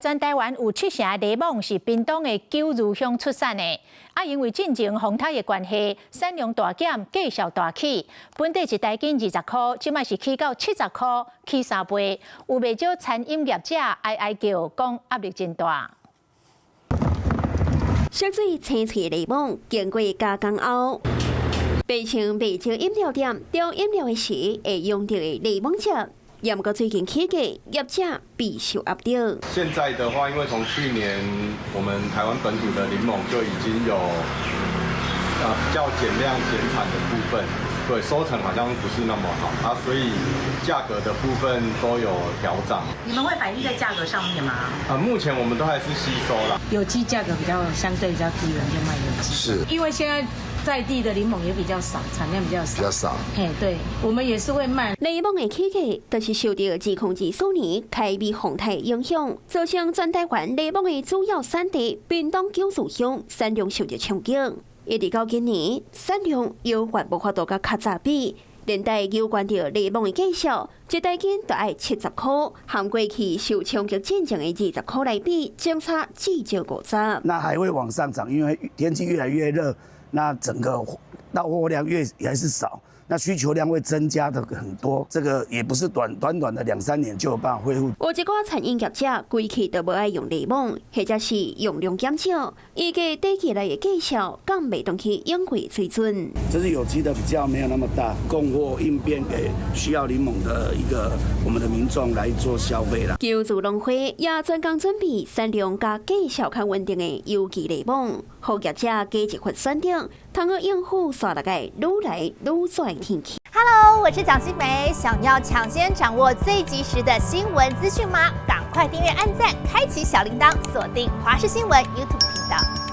全台灣有7成的檸檬是屏東的九如鄉出產的，因為進前風颱的關係，產量大減，價數大起。本地一台斤20塊，即賣是起到70塊，起3倍。有袂少餐飲業者哀叫，講壓力真大。色水青翠的檸檬，經過加工後，變成味精飲料店調飲料的時會用到的檸檬汁。也不過最近起價，業者必受壓力。現在的話，因為從去年我們台灣本土的檸檬就已經有比較減量減產的部分，對收成好像不是那麼好所以價格的部分都有調漲。你們會反映在價格上面嗎？目前我們都還是吸收啦。有機價格比較相對比較低，人就賣有機。是，因為現在在地的檸檬也比較少，產量比較少。對，我們也是會賣。檸檬的起價，就是受到自控制數年開闢風颱影響，造成全台灣檸檬的主要產地屏東九如鄉產量受到衝擊。一直到今年，產量又還無法度甲較早比，連帶有關到檸檬的價數，一台斤就要70塊，和過去受衝擊進前的20塊來比，相差至少50%。那還會往上漲，因為天氣越來越熱，那整個到貨量還是少。那需求量會增加的很多，這個也不是短的2-3年就有辦法恢復。有一個餐飲業者規期都無愛用檸檬，或者是用量減少，預計短期內的價數降袂動去應貴水準。這是有機的比較沒有那麼大，供貨應變給需要檸檬的一個我們的民眾來做消費啦。九如農會也專工準備產量加價數較穩定的有機檸檬，讓業者加一份選定，通好應付沙拉個愈來愈熱的天氣。Hello， 我是蔣新梅，想要搶先掌握最及時的新聞資訊嗎？趕快訂閱、按讚、開啟小鈴鐺，鎖定華視新聞 YouTube 頻道。